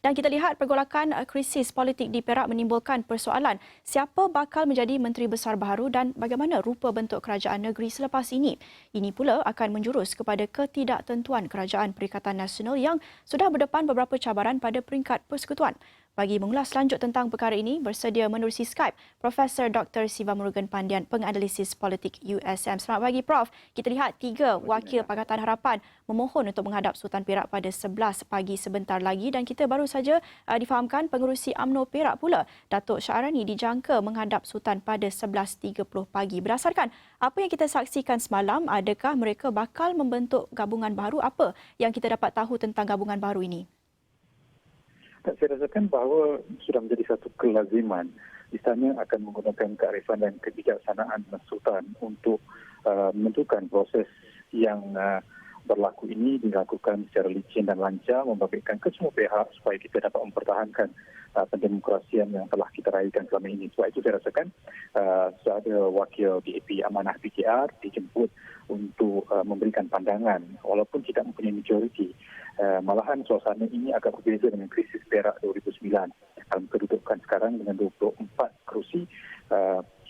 Dan kita lihat pergolakan krisis politik di Perak menimbulkan persoalan siapa bakal menjadi Menteri Besar baru dan bagaimana rupa bentuk kerajaan negeri selepas ini. Ini pula akan menjurus kepada ketidaktentuan kerajaan Perikatan Nasional yang sudah berdepan beberapa cabaran pada peringkat persekutuan. Bagi mengulas lanjut tentang perkara ini, bersedia menerusi Skype Profesor Dr. Siva Murugan Pandian, penganalisis politik USM. Selamat pagi, Prof. Kita lihat 3 wakil Pakatan Harapan memohon untuk menghadap Sultan Perak pada 11 pagi sebentar lagi dan kita baru saja difahamkan pengerusi UMNO Perak pula, Datuk Syarani dijangka menghadap Sultan pada 11.30 pagi. Berdasarkan apa yang kita saksikan semalam, adakah mereka bakal membentuk gabungan baru? Apa yang kita dapat tahu tentang gabungan baru ini? Saya rasakan bahawa sudah menjadi satu kelaziman istana akan menggunakan kearifan dan kebijaksanaan Sultan untuk menentukan proses yang berlaku ini dilakukan secara licin dan lancar, membabitkan ke semua pihak supaya kita dapat mempertahankan pendemokrasian yang telah kita raikan selama ini. Sebab itu saya rasakan sudah ada wakil DAP Amanah PKR dijemput untuk memberikan pandangan walaupun tidak mempunyai majoriti. Malahan suasana ini agak berbeza dengan krisis Perak 2009. Dalam kedudukan sekarang dengan 24 kerusi,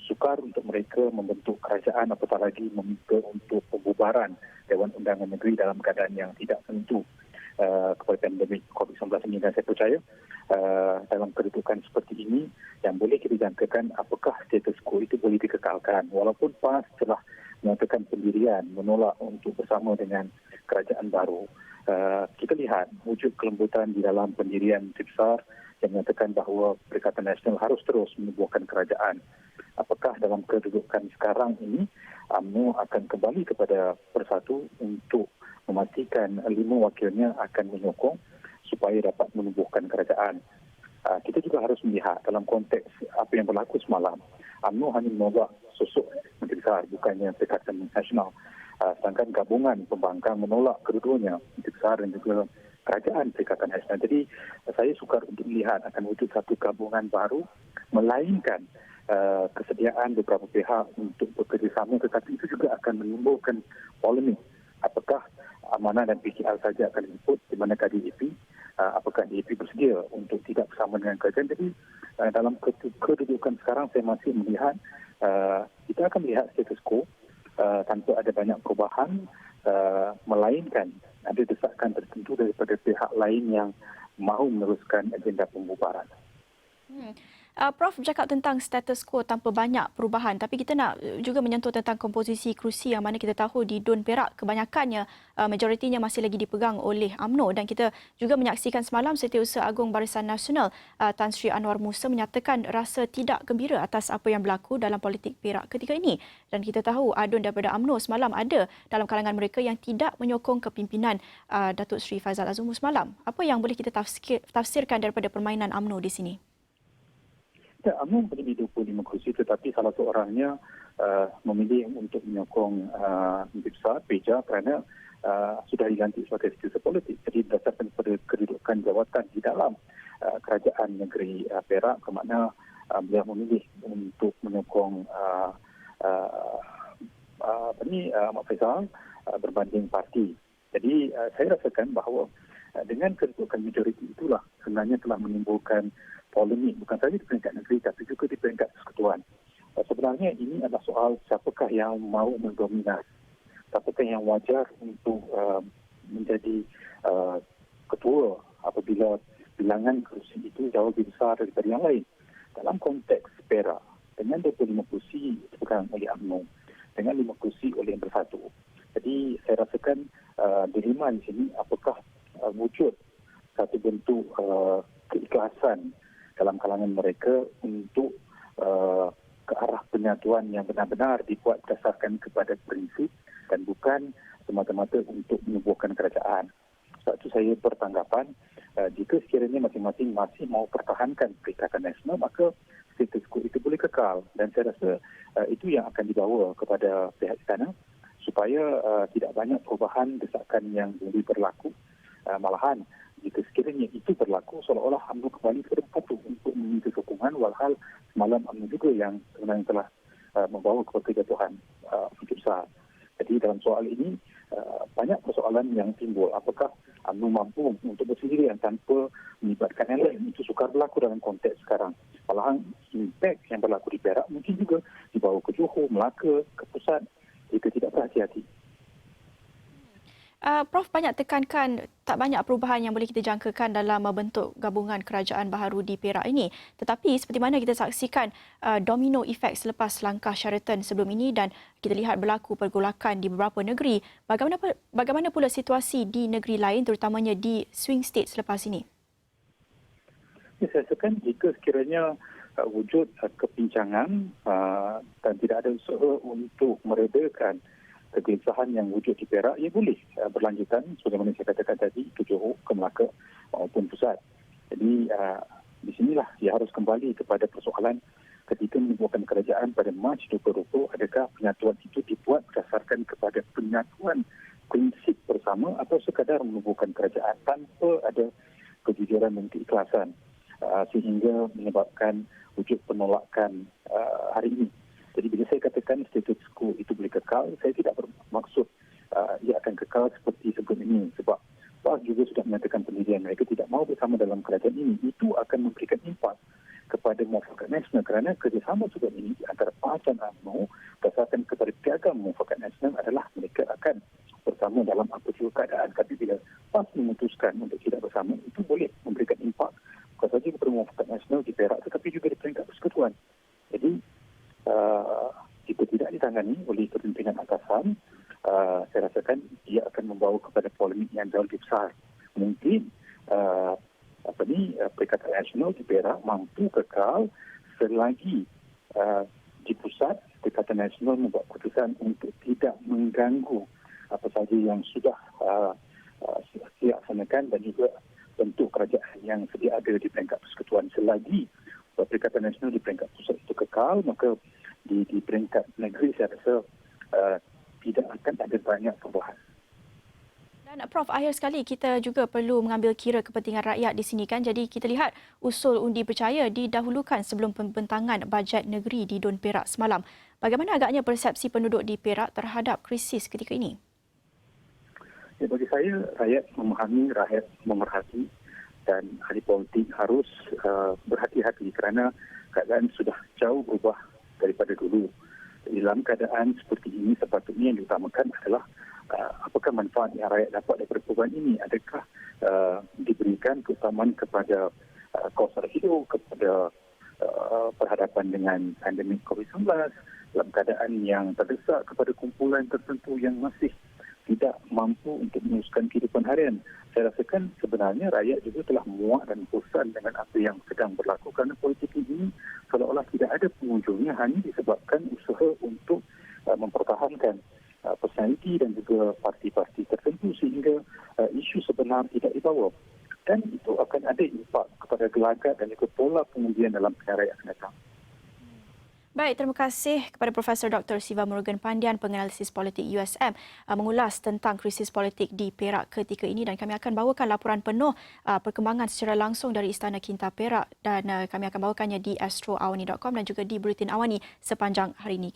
sukar untuk mereka membentuk kerajaan apatah lagi meminta untuk pembubaran Dewan Undangan Negeri dalam keadaan yang tidak tentu kepada pandemik COVID-19 ini. Dan saya percaya dalam kedudukan seperti ini yang boleh kita jangkakan apakah status quo itu boleh dikekalkan walaupun PAS telah menyatakan pendirian menolak untuk bersama dengan kerajaan baru. Kita lihat wujud kelembutan di dalam pendirian Menteri Besar yang menyatakan bahawa Perikatan Nasional harus terus menubuhkan kerajaan. Apakah dalam kedudukan sekarang ini UMNO akan kembali kepada Persatu untuk memastikan 5 wakilnya akan menyokong supaya dapat menubuhkan kerajaan. Kita juga harus melihat dalam konteks apa yang berlaku semalam. UMNO hanya menolak sosok Menteri Besar, bukannya Perikatan Nasional. Sedangkan gabungan pembangkang menolak kedua-duanya, Menteri Besar dan juga kerajaan Perikatan Nasional. Jadi saya sukar untuk melihat akan wujud satu gabungan baru melainkan kesediaan beberapa pihak untuk bekerjasama, tetapi itu juga akan menimbulkan polemik. Apakah Amanah dan PKR saja akan disebut di manakah DAP, apakah DAP bersedia untuk tidak bersama dengan kerajaan. Jadi dalam kedudukan sekarang saya masih melihat kita akan melihat status quo tanpa ada banyak perubahan, melainkan ada desakan tertentu daripada pihak lain yang mahu meneruskan agenda pembubaran. Prof cakap tentang status quo tanpa banyak perubahan, tapi kita nak juga menyentuh tentang komposisi kerusi yang mana kita tahu di DUN Perak kebanyakannya majoritinya masih lagi dipegang oleh UMNO dan kita juga menyaksikan semalam Setiausaha Agung Barisan Nasional Tan Sri Anwar Musa menyatakan rasa tidak gembira atas apa yang berlaku dalam politik Perak ketika ini dan kita tahu adun daripada UMNO semalam ada dalam kalangan mereka yang tidak menyokong kepimpinan Datuk Seri Faizal Azumu semalam. Apa yang boleh kita tafsirkan daripada permainan UMNO di sini? Ya, UMNO mempunyai 25 kerusi tetapi salah seorangnya memilih untuk menyokong Menteri Besar Peja kerana sudah diganti sebagai setiausaha politik. Jadi berdasarkan pada kedudukan jawatan di dalam kerajaan negeri Perak, bermakna beliau memilih untuk menyokong Ahmad Faizal berbanding parti. Jadi saya rasakan bahawa dengan kedudukan majoriti itulah sebenarnya telah menimbulkan polemik bukan sahaja di peringkat negeri tapi juga di peringkat persekutuan. Sebenarnya ini adalah soal siapakah yang mahu mendominasi, siapakah yang wajar untuk menjadi ketua apabila bilangan kerusi itu jauh lebih besar daripada yang lain. Dalam konteks Perak, dengan 25 kerusi dipegang oleh UMNO, dengan 5 kerusi oleh yang bersatu. Jadi saya rasakan dilema di sini apakah wujud satu bentuk keikhlasan dalam kalangan mereka untuk ke arah penyatuan yang benar-benar dibuat berdasarkan kepada prinsip dan bukan semata-mata untuk menubuhkan kerajaan. Sebab itu saya bertanggapan jika sekiranya masing-masing masih mau pertahankan Perikatan Nasional maka status quo itu boleh kekal dan saya rasa itu yang akan dibawa kepada pihak istana supaya tidak banyak perubahan desakan yang boleh berlaku. Malahan jika sekiranya itu berlaku seolah-olah UMNO kembali kepada patuh untuk meminta sokongan walhal semalam UMNO juga yang sebenarnya telah membawa kepada kejatuhan Menteri Besar. Jadi dalam soal ini banyak persoalan yang timbul. Apakah mampu untuk bersendirian tanpa melibatkan yang lain. Itu sukar berlaku dalam konteks sekarang. Malahan impak yang berlaku di Perak mungkin juga dibawa ke Johor, Melaka, ke pusat jika tidak berhati-hati. Prof banyak tekankan tak banyak perubahan yang boleh kita jangkakan dalam membentuk gabungan kerajaan baharu di Perak ini. Tetapi seperti mana kita saksikan domino efek selepas langkah Sheraton sebelum ini dan kita lihat berlaku pergolakan di beberapa negeri. Bagaimana pula situasi di negeri lain terutamanya di swing state selepas ini? Ya, saya rasakan jika sekiranya wujud kepincangan dan tidak ada usaha untuk meredakan kegelisahan yang wujud di Perak, ia boleh berlanjutan sebagaimana saya katakan tadi ke Johor, ke Melaka maupun pusat. Jadi di sinilah ia harus kembali kepada persoalan ketika menubuhkan kerajaan pada Mac 2020, adakah penyatuan itu dibuat berdasarkan kepada penyatuan prinsip bersama atau sekadar menubuhkan kerajaan tanpa ada kejujuran dan keikhlasan sehingga menyebabkan wujud penolakan hari ini. Jadi bila saya katakan status quo itu boleh kekal, saya tidak bermaksud ia akan kekal seperti sebelum ini. Sebab PAS juga sudah menyatakan pendirian mereka tidak mahu bersama dalam kerajaan ini. Itu akan memberikan impak kepada muafakat nasional kerana kerjasama sebelum ini di antara PAS dan UMNO berdasarkan kepada piagam muafakat nasional adalah mereka akan bersama dalam apa juga keadaan. Tapi bila PAS memutuskan untuk tidak bersama, itu boleh memberikan impak bukan saja kepada muafakat nasional di Perak tetapi juga di peringkat persekutuan. Jadi jika tidak ditangani oleh kepimpinan atasan, saya rasakan ia akan membawa kepada polemik yang jauh lebih besar. Mungkin Perikatan Nasional di Perak mampu kekal selagi di pusat Perikatan Nasional membuat keputusan untuk tidak mengganggu apa saja yang sudah dilaksanakan dan juga bentuk kerajaan yang sedia ada di peringkat persekutuan. Selagi Perikatan Nasional di peringkat pusat itu kekal, maka di peringkat negeri saya rasa tidak akan ada banyak perubahan. Dan Prof, akhir sekali kita juga perlu mengambil kira kepentingan rakyat di sini kan. Jadi kita lihat usul undi percaya didahulukan sebelum pembentangan bajet negeri di Dun Perak semalam. Bagaimana agaknya persepsi penduduk di Perak terhadap krisis ketika ini? Ya, bagi saya, rakyat memahami, rakyat memerhati dan ahli politik harus berhati-hati kerana keadaan sudah jauh berubah daripada dulu. Dalam keadaan seperti ini, sepatutnya yang diutamakan adalah apakah manfaat yang rakyat dapat daripada perubahan ini? Adakah diberikan keutamaan kepada kos hidup, kepada perhadapan dengan pandemik COVID-19 dalam keadaan yang terdesak kepada kumpulan tertentu yang masih tidak mampu untuk meneruskan kehidupan harian. Saya rasakan sebenarnya rakyat juga telah muak dan bosan dengan apa yang sedang berlaku kerana politik ini seolah-olah tidak ada penghujungnya hanya disebabkan usaha untuk mempertahankan personaliti dan juga parti-parti tertentu sehingga isu sebenar tidak dibawa. Dan itu akan ada impak kepada gelagat dan juga pola pengundian dalam pilihan raya akan datang. Baik, terima kasih kepada Profesor Dr. Siva Murugan Pandian, penganalisis politik USM, mengulas tentang krisis politik di Perak ketika ini dan kami akan bawakan laporan penuh perkembangan secara langsung dari Istana Kinta Perak dan kami akan bawakannya di astroawani.com dan juga di Buletin Awani sepanjang hari ini.